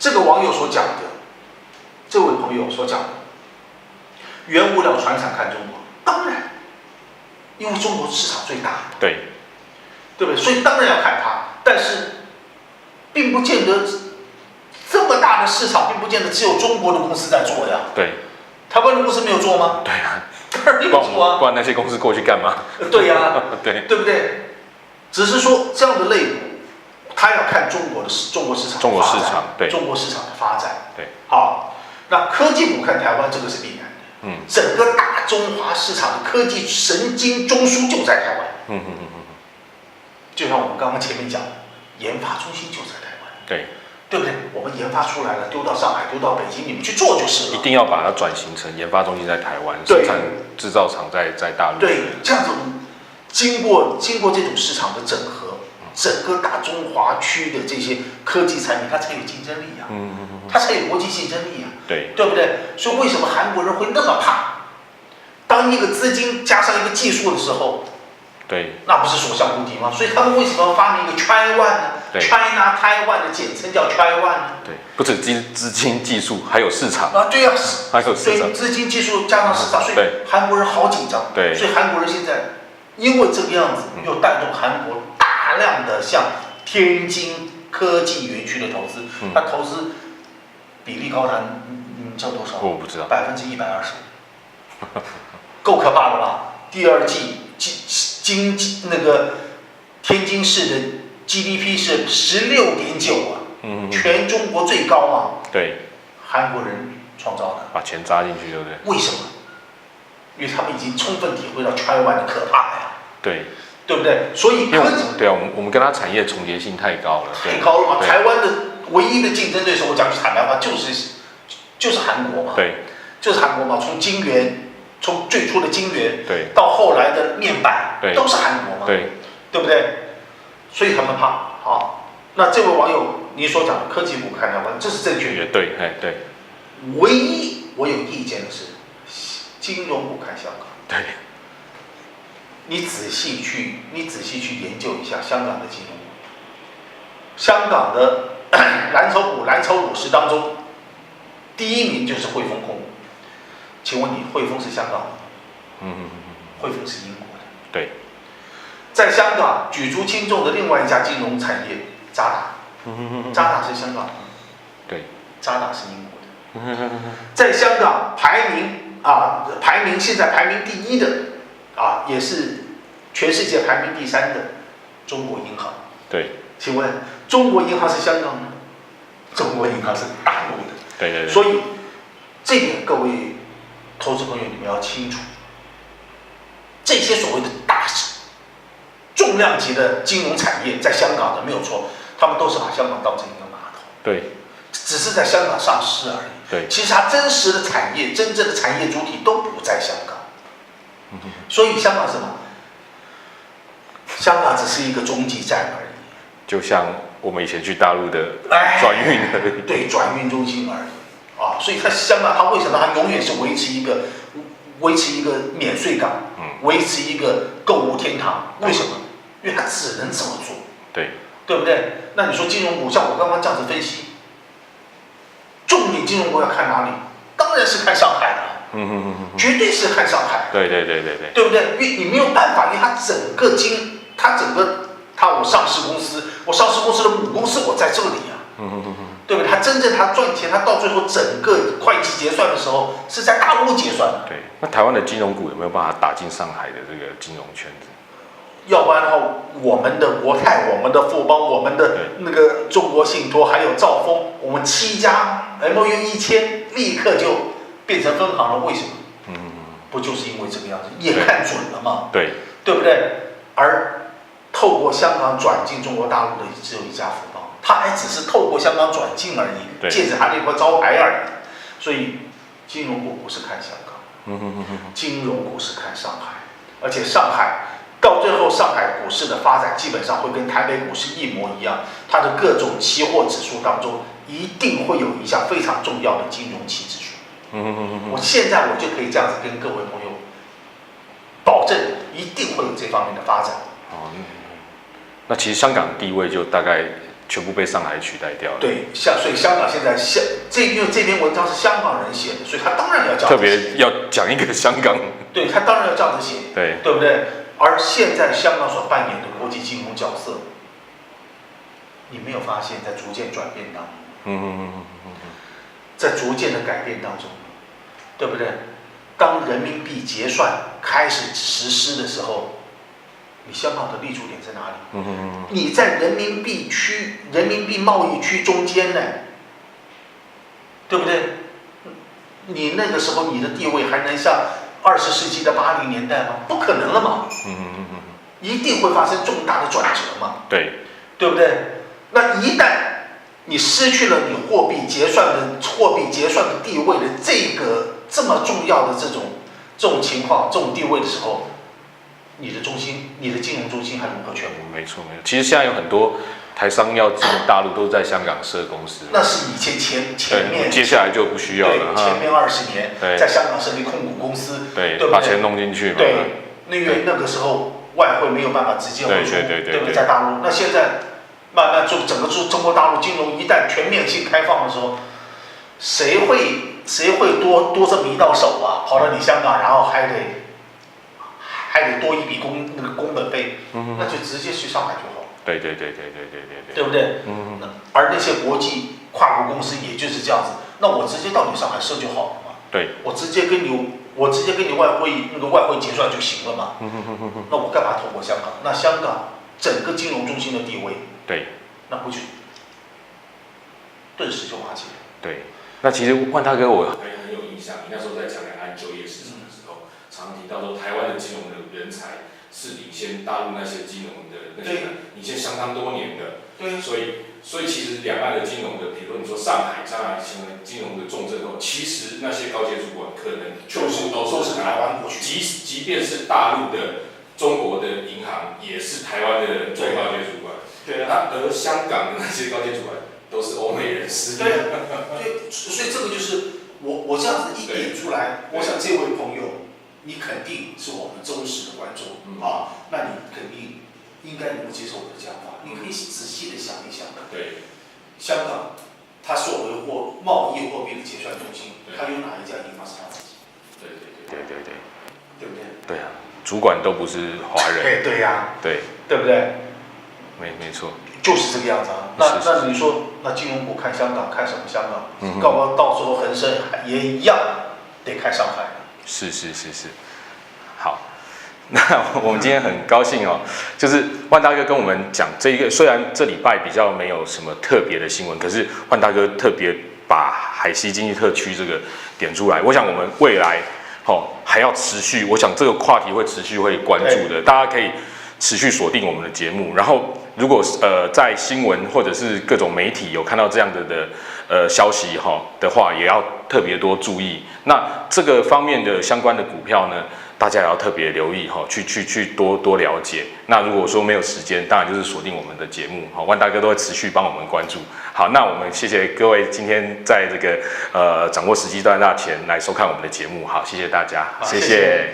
这个网友所讲的，这位朋友所讲的，原物料船厂看中国，当然，因为中国市场最大，对，对不对？所以当然要看它，但是并不见得这么大的市场，并不见得只有中国的公司在做呀。对，台湾的公司没有做吗？对啊，当然有做啊。不然那些公司过去干嘛？对呀，对，对不对？只是说这样的类股，它要看中国市场，中国市场，对，中国市场的发展，对。好，那科技股看台湾，这个是必然的。整个大中华市场的科技神经中枢就在台湾。就像我们刚刚前面讲的，研发中心就在台湾。对。对不对？我们研发出来了，丢到上海，丢到北京，你们去做就是了。一定要把它转型成研发中心在台湾，生产制造厂在大陆。对，这样子经过这种市场的整合，整个大中华区的这些科技产品，它才有竞争力啊。它才有国际竞争力啊。对，对不对？所以为什么韩国人会那么怕？当一个资金加上一个技术的时候，对，那不是所向无敌吗？所以他们为什么要发明一个 China 呢？China Taiwan 的简称叫 China 呢？对，不止资金技术，还有市场啊，对啊，还有市场，所以资金技术加上市场，所以韩国人好紧张。对，所以韩国人现在因为这个样子，又带动韩国大量的像天津科技园区的投资，它投资比例高达，你们知道多少？我不知道，125%，够可怕了吧？第二季那个天津市的 GDP 是16.9啊，全中国最高嘛。对，韩国人创造的，把钱扎进去，对不对？为什么？因为他们已经充分体会到 China 的可怕呀。对，对不对？所以科技，对啊，我们跟它产业重叠性太高了，太高了嘛。台湾的唯一的竞争对手，我讲句坦白话，就是韩国嘛。对，就是韩国嘛。从晶圆，从最初的晶圆，对，到后来的面板，对，都是韩国嘛。对，对不对？所以他们怕。好，那这位网友你所讲的科技股看台湾，这是正确的。对，对。唯一我有意见的是，金融股看香港。对。你仔细去研究一下香港的金融股，香港的蓝筹股50当中，第一名就是汇丰控股。请问你，汇丰是香港的？汇丰是英国的。对。在香港举足轻重的另外一家金融产业渣打，渣打是香港的。对。渣打是英国的。在香港现在排名第一的。也是全世界排名第3的中国银行。对，请问中国银行是香港的？中国银行是大陆的。对。所以这点各位投资朋友你们要清楚，这些所谓的大重量级的金融产业在香港的没有错，他们都是把香港当成一个码头。对，只是在香港上市而已。对，其实它真实的产业、真正的产业主体都不在香港。所以香港是什么？香港只是一个中继站而已，就像我们以前去大陆的转运而已。对，转运中心而已。所以香港它为什么它永远是维持一个免税港，维持一个购物天堂？为什么？因为它只能这么做。对，对不对？那你说金融股，像我刚刚这样子分析，重点金融股要看哪里？当然是看上海了。绝对是看上海。对，对不对？因为你没有办法，因为它我上市公司的母公司我在这里啊。对不对？它赚钱，它到最后整个会计结算的时候是在大陆结算的。对，那台湾的金融股有没有办法打进上海的这个金融圈子？要不然的话，我们的国泰、我们的富邦、我们的那个中国信托，还有兆丰，我们7家 MOU 一签，立刻就变成分行了。为什么？不就是因为这个样子，也看准了嘛？对不对？而透过香港转进中国大陆的只有一家富邦，它还只是透过香港转进而已，借着它那块招牌而已。所以金融股不是看香港，金融股是看上海，而且上海到最后，上海股市的发展基本上会跟台北股市一模一样，它的各种期货指数当中一定会有一项非常重要的金融期指数。我现在我就可以这样子跟各位朋友保证，一定会有这方面的发展。那其实香港地位就大概全部被上海取代掉了。对，所以香港现在因为这篇文章是香港人写的，所以他当然要这样子写，特别要讲一个香港，对他当然要这样子写，对不对？而现在香港所扮演的国际金融角色，你没有发现在逐渐转变当中，在逐渐的改变当中，对不对？当人民币结算开始实施的时候，你香港的立足点在哪里？你在人民币贸易区中间呢，对不对？你那个时候你的地位还能像20世纪的80年代吗？不可能了嘛！一定会发生重大的转折嘛！对不对？那一旦你失去了你货币结算的地位的这么重要的这种情况、这种地位的时候，你的金融中心还如何权威？没错。其实现在有很多台商要进大陆，都在香港设公司。那是以前面，接下来就不需要了。前面20年，在香港设立控股公司，对不对？把钱弄进去嘛。对，因为那个时候外汇没有办法直接汇出，对不对？在大陆，那现在慢慢整个中国大陆金融一旦全面性开放的时候，谁会多这么一道手啊？跑到你香港，然后还得多一笔工本费，那就直接去上海就好。对不对？而那些国际跨国公司也就是这样子，那我直接到你上海设就好了嘛。对，我直接跟你外汇结算就行了嘛。那我干嘛透过香港？那香港整个金融中心的地位，那不就顿时就瓦解了。对，那其实万大哥我很有印象，你那时候在讲两岸就业市场的时候，常提到说台湾的金融的人才是领先大陆那些金融的那些领先相当多年的。对，所以其实两岸的金融的，比如说你说上海金融的重镇后，其实那些高阶主管可能就是都是台湾过去，即便是大陆的中国的银行，也是台湾的最高阶主管。对啊，而香港的那些高阶主管都是欧美人士。对，所以这个就是我这样子一点出来，我想这位朋友，你肯定是我们忠实的观众啊，那你肯定应该能够接受我的讲法。你可以仔细的想一想，对，香港它作为贸易货币的结算中心，它有哪一家银行是它自己？对不对？对啊，主管都不是华人。对呀，对不对？没错，就是这个样子啊。那你说，那金融股看香港，看什么香港？搞不好到时候恒生也一样得看上海。是。好，那我们今天很高兴哦，就是万大哥跟我们讲这一个，虽然这礼拜比较没有什么特别的新闻，可是万大哥特别把海西经济特区这个点出来。我想我们未来还要持续，我想这个话题会持续会关注的，大家可以持续锁定我们的节目。然后如果在新闻或者是各种媒体有看到这样的消息的话，也要特别多注意。那这个方面的相关的股票呢，大家也要特别留意去多了解。那如果说没有时间，当然就是锁定我们的节目万大哥都会持续帮我们关注。好，那我们谢谢各位今天在这个掌握时机赚大钱来收看我们的节目。好，谢谢大家，谢谢。